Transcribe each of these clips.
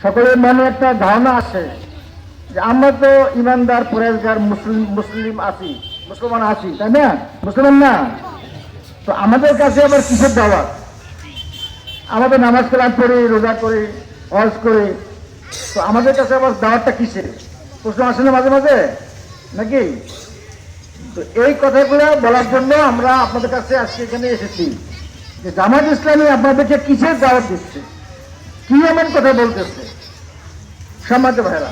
সকলের মনে একটা ধারণা আসে যে আমরা তো ইমানদার পরেজগার মুসলমান আছি, তাই না? মুসলমান না তো আমাদের কাছে আবার কিসের দাওয়াত? আমাদের নামাজ কালাম করে, রোজা করে, হজ করে, তো আমাদের কাছে আবার দাওয়াতটা কিসের? প্রশ্ন আসে না মাঝে মাঝে, নাকি? তো এই কথাগুলো বলার জন্য আমরা আপনাদের কাছে আজকে এখানে এসেছি যে জামাত ইসলামী আপনাদেরকে কিসের দাওয়াত দিচ্ছে, কি এমন কথা বলতেছে। সম্মানিত ভাইরা,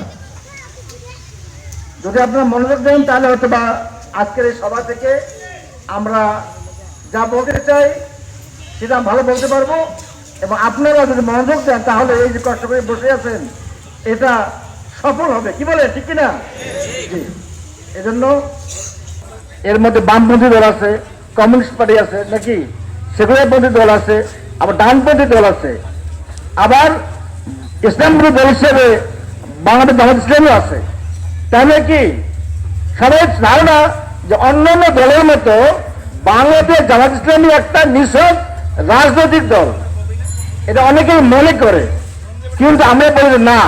যদি আপনারা মনোযোগ দেন তাহলে হয়তো বা আজকের এই সভা থেকে আমরা যা বলতে চাই সেটা ভালো বলতে পারবো, এবং আপনারা যদি মনোযোগ দেন তাহলে এই যে কষ্ট করে বসে আছেন এটা সফল হবে। কি বলে, ঠিক কিনা? জি। এজন্য এর মধ্যে বামপন্থী দল আছে, কমিউনিস্ট পার্টি আছে, নাকি সেকুলারপন্থী দল আছে, আবার ডানপন্থী দল আছে, আবার ইসলামপন্থী দল হিসেবে বাংলাদেশ জামাত ইসলামী আছে। তাহলে কি সবাই ধারণা যে অন্যান্য দলের মতো বাংলাদেশ জামাত ইসলামী একটা নিছক রাজনৈতিক দল, এটা অনেকেই মনে করে, কিন্তু আমরা বলি না,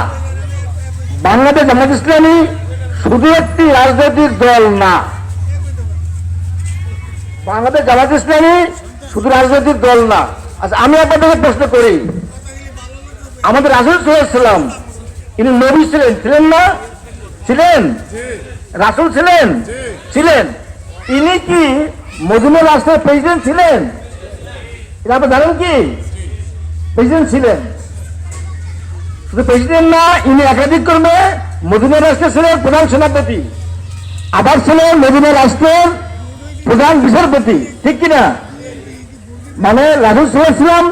বাংলাদেশ জামাত ইসলামী শুধু একটি রাজনৈতিক দল না। বাংলাদেশ জামাত ইসলামী শুধু রাজনৈতিক দল না। আচ্ছা, আমি আপনাদেরকে প্রশ্ন করি, আমাদের রাসূল সাল্লাল্লাহু আলাইহি ওয়াসাল্লাম ইনি নবী ছিলেন, ছিলেন না? ছিলেন? রাসূল ছিলেন? ছিলেন। ইনি কি মদিনা রাষ্ট্রের প্রেসিডেন্ট ছিলেন? এটা আপনি জানেন কি? প্রেসিডেন্ট ছিলেন। শুধু প্রেসিডেন্ট না, ইনি একাধিক ক্রমে মদিনা রাষ্ট্রের ছিলেন প্রধান সেনাপতি, আবার ছিলেন মদিনা রাষ্ট্রের প্রধান বিচারপতি, ঠিক কিনা? মানে রাসূল সাল্লাল্লাহু আলাইহি ওয়াসাল্লাম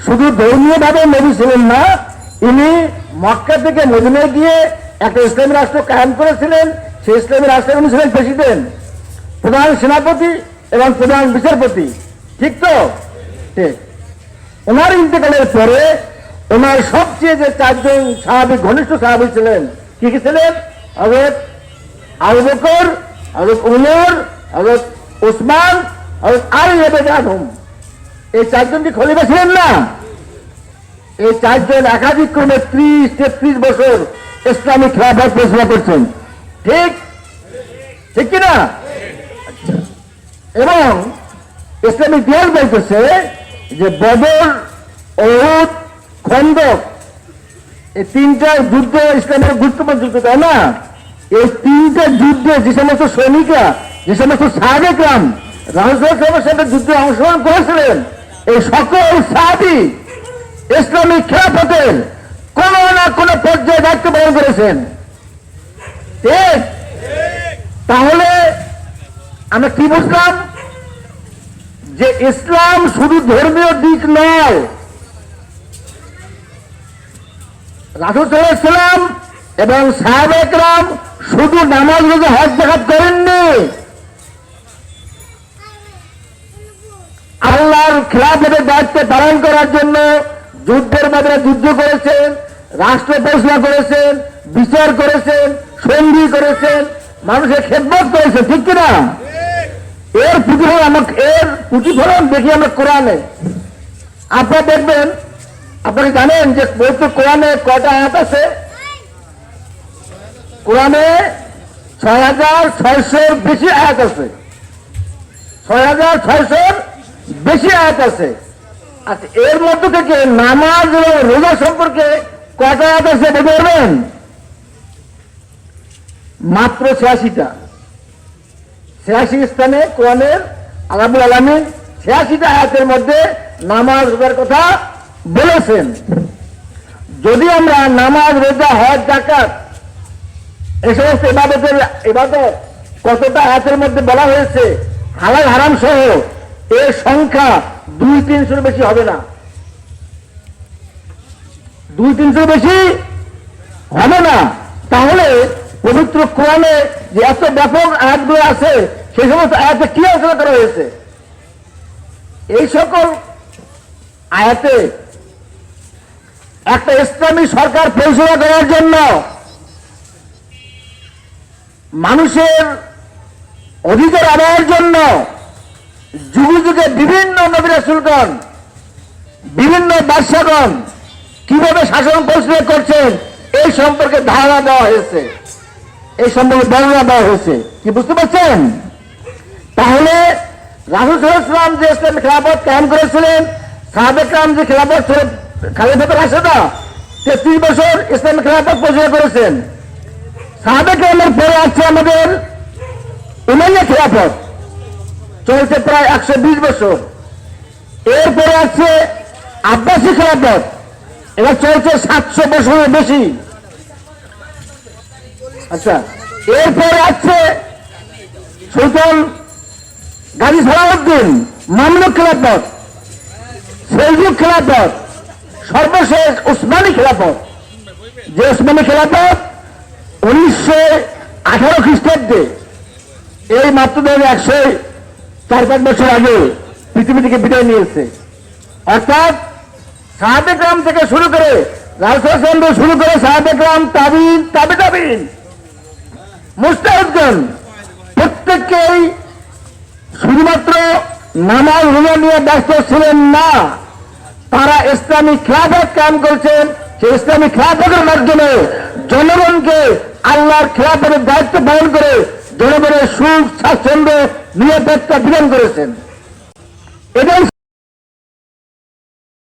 শুধু ধর্মীয় ভাবে নবী ছিলেন না, ইনি মক্কা থেকে মদিনায় গিয়ে একটা ইসলামী রাষ্ট্র কায়েম করেছিলেন। সেই ইসলামী রাষ্ট্রে উনি ছিলেন প্রেসিডেন্ট, প্রধান সেনাপতি এবং প্রধান বিচারপতি, ঠিক তো? ঠিক। ওনার ইন্তেকালের পরে ওনার সবচেয়ে যে চারজন সাহাবী, ঘনিষ্ঠ সাহাবী ছিলেন, কি কি ছিলেন? হযরত আবু বকর, হযরত উমর, হযরত উসমান, হযরত আলী রাদিয়াল্লাহু আনহুম। এই চারজন কি খলিফা ছিলেন না? এই চারজন একাধিক ক্রমে 30-33 বছর ইসলামিক খেলাফত পরিচালনা করছেন, ঠিক ঠিক কিনা? এবং ইসলামিক ইতিহাস বলতেছে যে বদর, উহুদ, খন্দক, এই তিনটা যুদ্ধ ইসলামের গুরুত্বপূর্ণ যুদ্ধ, তাই না? এই তিনটা যুদ্ধে যে সমস্ত সৈনিকরা, যে সমস্ত সাহাবে کرام রাসূল সাল্লাল্লাহু আলাইহি ওয়াসাল্লামের যুদ্ধে অংশগ্রহণ করেছিলেন, এই সকল সাহাবী ইসলামিক খেলাফতের কোন না কোন পর্যায়ে দায়িত্ব পালন করেছেন, ঠিক? তাহলে আমরা কি বুঝলাম? যে ইসলাম শুধু ধর্মীয় দিক নয়। রাসূল সাল্লাল্লাহু আলাইহি ওয়াসাল্লাম এবং সাহাবায়ে কেরাম শুধু নামাজ, রোজা, হজ, যাকাত করেননি, আল্লাহর খেলাফতের দায়িত্ব পালন করার জন্য যুদ্ধের মাধ্যমে যুদ্ধ করেছেন, রাষ্ট্র পরিচালনা করেছেন, বিচার করেছেন, সন্ধি করেছেন, মানুষের খেদমত করেছেন, ঠিক কিনা? এর প্রতিফলন দেখি আমরা কোরআনে। আপনারা দেখবেন, আপনারা জানেন যে পবিত্র কোরআনে কয়টা আয়াত আছে? কোরআনে 6600 বেশি আয়াত আছে, 6600 বেশি আয়াত আছে। আচ্ছা, এর মধ্যে থেকে নামাজ এবং রোজা সম্পর্কে কয়টা আয়াত আছে বলতে পারবেন? মাত্র 86টা। 86 স্থানে কোরআনের আল্লাহ রাব্বুল আলামিন 86টা আয়াতের মধ্যে নামাজ রোজার কথা বলেছেন। যদি আমরা নামাজ, রোজা, হজ, যাকাত এই সমস্ত ইবাদত কতটা আয়াতের মধ্যে বলা হয়েছে, হালাল হারাম সহ, এর সংখ্যা 200-300 বেশি হবে না। 200-300 বেশি হবে না। তাহলে পবিত্র কোরআনে যে এত ব্যাপক আয়াতগুলো আছে, সেই সমস্ত আয়াতে কি আলোচনা করা হয়েছে? এই সকল আয়াতে একটা ইসলামী সরকার পরিচালনা করার জন্য, মানুষের অধিকার আদায়ের জন্য যুগে যুগে বিভিন্ন নবী রাসূলগণ, বিভিন্ন বাদশাগণ কিভাবে শাসন পরিচালনা করছেন এই সম্পর্কে ধারণা দেওয়া হয়েছে, এই সম্পর্কে বর্ণনা দেওয়া হয়েছে। কি বুঝতে পারছেন? তাহলে রাসূল সাল্লাল্লাহু আলাইহি ওয়াসাল্লাম যে ইসলামী খেলাফত কায়েম করেছিলেন, সাহাবে কেরাম যে খালিফাতুর রাশেদা 33 বছর ইসলামী খেলাফত পরিচালনা করেছেন। সাহাবে কেরামের পরে আছে আমাদের উমাইয়া খেলাফত, চলছে প্রায় 120 বছর। এরপরে আছে আব্বাসী খেলাফত, এটা চলছে 700 বছরের বেশি। আচ্ছা, এরপরে আছে সুলতান গাজী সালাউদ্দিন মামলুক খেলাফত, সেলজুক খেলাফত, সর্বশেষ উসমানী খেলাফত। যে উসমানী খেলাফত 1918 খ্রিস্টাব্দে, এই মাত্র 104-5 বছর আগে পৃথিবী থেকে বিদায় নিয়েছে। অর্থাৎ সাহাবে কেরাম থেকে শুরু করে রাসূল সাল্লাল্লাহু শুরু করে সাহাবে কেরাম, তাবিঈন, তাবে তাবিঈন, মুজতাহিদগণ প্রত্যেককেই শুধুমাত্র নামাজ রোজা নিয়ে ব্যস্ত ছিলেন না, তারা ইসলামী খেলাফত কায়েম করছেন। সেই ইসলামী খেলাফতের মাধ্যমে জনগণকে আল্লাহর খেলাফতের দায়িত্ব পালন করে জনগণের সুখ, স্বাচ্ছন্দ্য, নিরাপত্তা বিধান করেছেন। এটাই